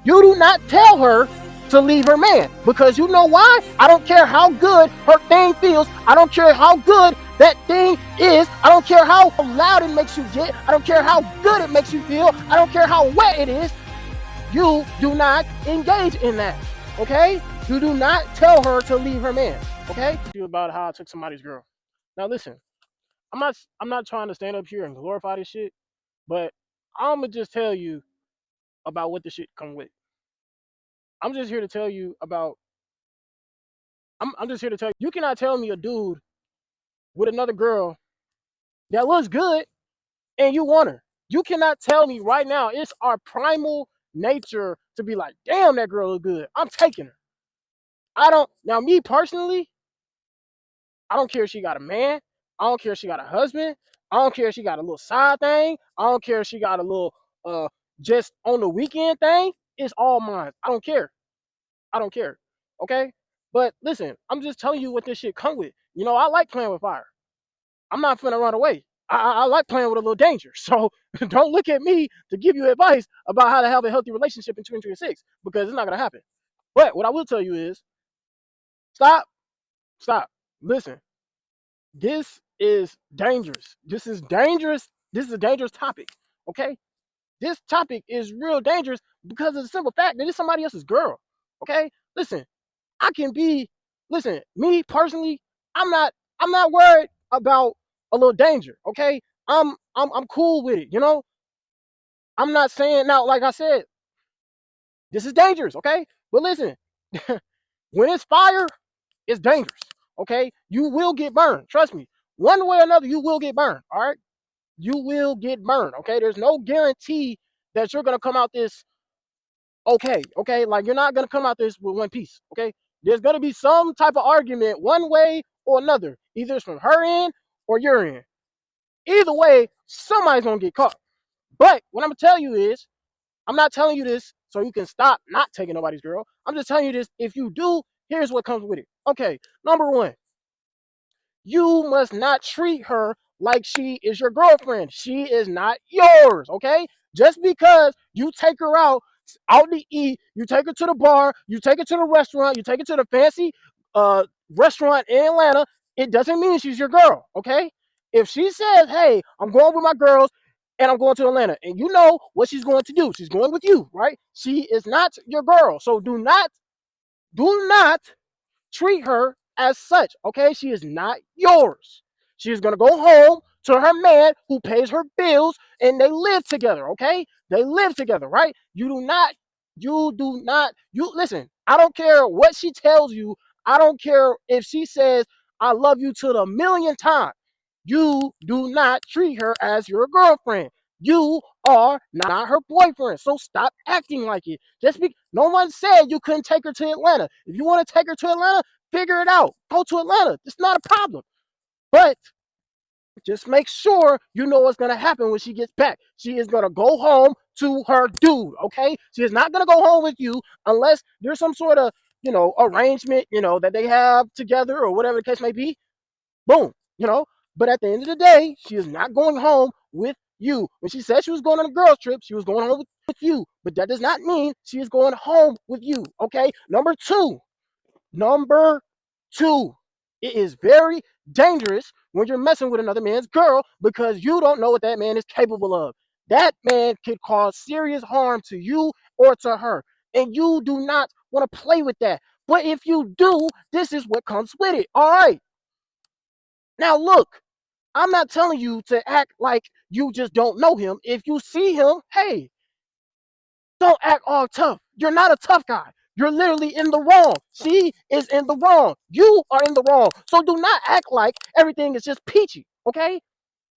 You do not tell her to leave her man, because you know why? I don't care how good her thing feels. I don't care how good that thing is. I don't care how loud it makes you get. I don't care how good it makes you feel. I don't care how wet it is. You do not engage in that. Okay? You do not tell her to leave her man. Okay? You about how I took somebody's girl. Now listen, I'm not trying to stand up here and glorify this shit, but I'ma just tell you about what the shit come with. I'm just here to tell you about I'm just here to tell you, you cannot tell me a dude with another girl that looks good and you want her. You cannot tell me right now. It's our primal nature to be like, damn, that girl look good. I'm taking her. I don't now me personally, I don't care if she got a man. I don't care if she got a husband. I don't care if she got a little side thing. I don't care if she got a little just on the weekend thing. It's all mine. I don't care. I don't care. Okay? But listen, I'm just telling you what this shit come with. You know, I like playing with fire. I'm not finna run away. I like playing with a little danger. So don't look at me to give you advice about how to have a healthy relationship in 2026, because it's not gonna happen. But what I will tell you is stop, stop. Listen, this is dangerous. This is dangerous. This is a dangerous topic. Okay? This topic is real dangerous because of the simple fact that it's somebody else's girl. Okay? Listen, I can be listen, me personally, I'm not I'm not worried about a little danger, okay? I'm cool with it, you know? I'm not saying now, like I said, this is dangerous, okay? But listen, when it's fire, it's dangerous, okay? You will get burned. Trust me. One way or another, you will get burned, all right? You will get burned, okay? There's no guarantee that you're gonna come out this okay, okay? Like you're not gonna come out this with one piece, okay? There's gonna be some type of argument one way or another. Either it's from her end or your end. Either way, somebody's gonna get caught. But what I'm gonna tell you is, I'm not telling you this so you can stop not taking nobody's girl. I'm just telling you this. If you do, here's what comes with it. Okay, number one, you must not treat her like she is your girlfriend. She is not yours, okay? Just because you take her out to eat, you take her to the bar, you take her to the restaurant, you take her to the fancy restaurant in Atlanta, it doesn't mean she's your girl, okay? If she says, "Hey, I'm going with my girls and I'm going to Atlanta," and you know what she's going to do, she's going with you, right? She is not your girl. So do not treat her as such, okay? She is not yours. She is going to go home to her man who pays her bills and they live together, okay? They live together, right? You listen, I don't care what she tells you. I don't care if she says, I love you to the million times. You do not treat her as your girlfriend. You are not her boyfriend. So stop acting like it. No one said you couldn't take her to Atlanta. If you want to take her to Atlanta, figure it out. Go to Atlanta. It's not a problem. But just make sure you know what's going to happen when she gets back. She is going to go home to her dude, okay? She is not going to go home with you unless there's some sort of, arrangement, that they have together or whatever the case may be. Boom, But at the end of the day, she is not going home with you. When she said she was going on a girls trip, she was going home with you. But that does not mean she is going home with you, okay? Number two, it is very dangerous when you're messing with another man's girl because you don't know what that man is capable of. That man could cause serious harm to you or to her. And you do not want to play with that. But if you do, this is what comes with it. All right. Now, look, I'm not telling you to act like you just don't know him. If you see him, hey, don't act all tough. You're not a tough guy. You're literally in the wrong. She is in the wrong. You are in the wrong. So do not act like everything is just peachy, okay?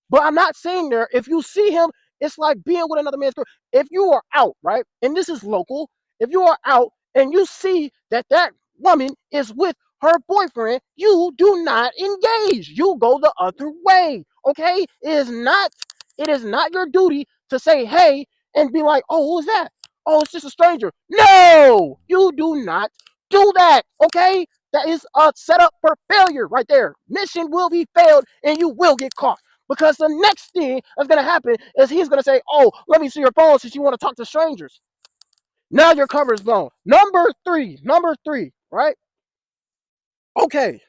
But I'm not saying there, if you see him, it's like being with another man's girl. If you are out, right, and this is local, if you are out and you see that woman is with her boyfriend, you do not engage. You go the other way, okay? It is not your duty to say, hey, and be like, oh, who's that? Oh, it's just a stranger. No, you do not do that, okay? That is a setup for failure right there. Mission will be failed and you will get caught. Because the next thing that's going to happen is he's going to say, oh, let me see your phone since you want to talk to strangers. Now your cover is blown. Number three, right? Okay,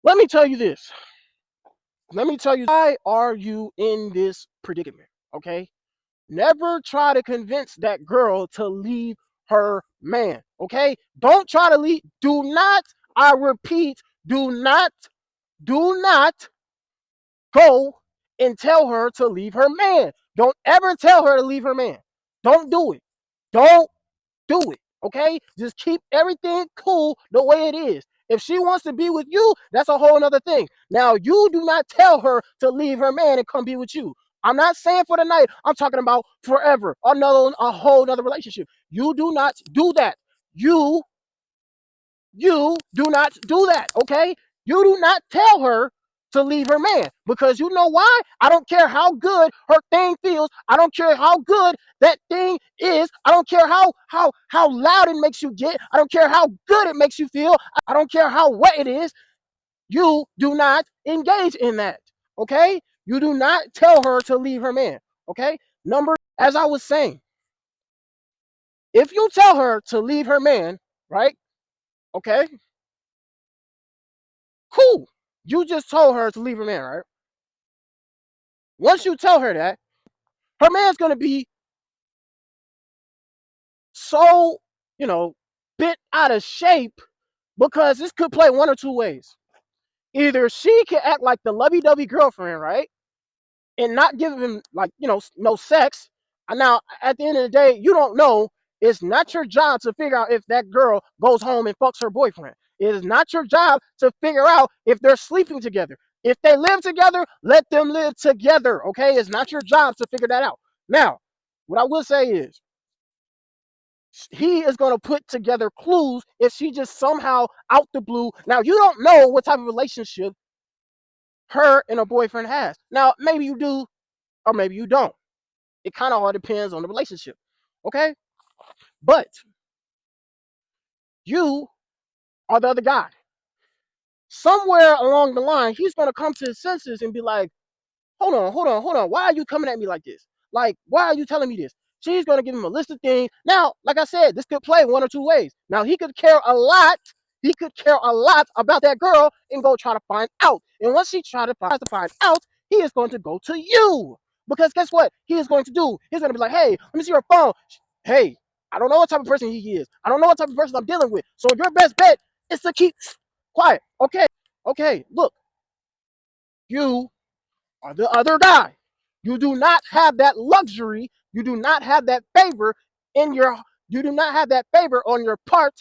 let me tell you this. Let me tell you why are you in this predicament? Okay, never try to convince that girl to leave her man. Okay, don't try to leave. Do not. I repeat, do not go and tell her to leave her man. Don't ever tell her to leave her man. Don't do it. Don't do it. Okay? Just keep everything cool the way it is. If she wants to be with you, that's a whole other thing. Now, you do not tell her to leave her man and come be with you. I'm not saying for the night. I'm talking about forever. A whole other relationship. You do not do that. You you do not do that, okay? You do not tell her to leave her man because you know why? I don't care how good her thing feels. I don't care how good that thing is. I don't care how loud it makes you get. I don't care how good it makes you feel. I don't care how wet it is. You do not engage in that, okay? You do not tell her to leave her man, okay? As I was saying, if you tell her to leave her man, right? Okay, cool. You just told her to leave her man, right? Once you tell her that, her man's gonna be so, you know, bent out of shape because this could play one or two ways. Either she can act like the lovey-dovey girlfriend, right? And not give him like, no sex. And now at the end of the day, you don't know. It's not your job to figure out if that girl goes home and fucks her boyfriend. It is not your job to figure out if they're sleeping together. If they live together, let them live together. Okay, it's not your job to figure that out. Now, what I will say is he is going to put together clues if she just somehow out the blue. Now, you don't know what type of relationship her and her boyfriend has. Now, maybe you do or maybe you don't. It kind of all depends on the relationship. Okay? But you are the other guy. Somewhere along the line, he's going to come to his senses and be like, hold on. Why are you coming at me like this? Like, why are you telling me this? She's going to give him a list of things. Now, like I said, this could play one or two ways. Now, he could care a lot. He could care a lot about that girl and go try to find out. And once she tries to find out, he is going to go to you. Because guess what? He is going to do? He's going to be like, hey, let me see your phone. Hey, I don't know what type of person he is. I don't know what type of person I'm dealing with. So your best bet is to keep quiet. Okay, look, you are the other guy. You do not have that luxury. You do not have that favor in your. You do not have that favor on your part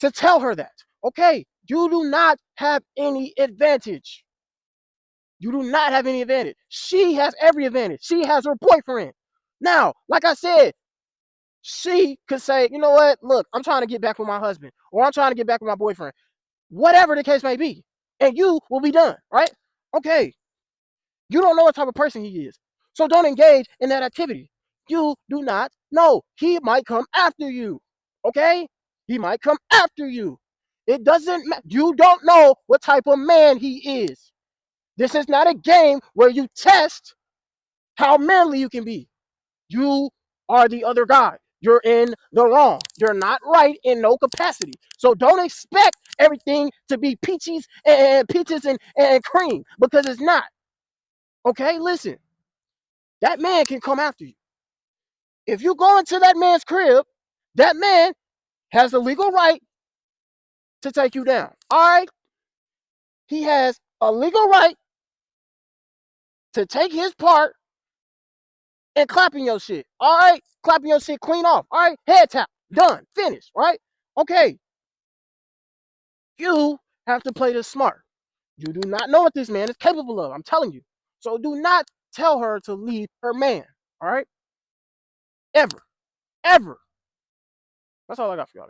to tell her that. Okay, you do not have any advantage. You do not have any advantage. She has every advantage. She has her boyfriend. Now, like I said, she could say, you know what? Look, I'm trying to get back with my husband, or I'm trying to get back with my boyfriend, whatever the case may be, and you will be done, right? Okay, you don't know what type of person he is. So don't engage in that activity. You do not know. He might come after you. Okay? He might come after you. It doesn't matter. You don't know what type of man he is. This is not a game where you test how manly you can be. You are the other guy. You're in the wrong. You're not right in no capacity. So don't expect everything to be peaches and cream because it's not. Okay, listen. That man can come after you. If you go into that man's crib, that man has the legal right to take you down. All right? He has a legal right to take his part and clapping your shit. All right? Clapping your shit clean off. All right? Head tap. Done. Finished. Right? Okay. You have to play this smart. You do not know what this man is capable of. I'm telling you. So do not tell her to leave her man. All right? Ever. Ever. That's all I got for y'all.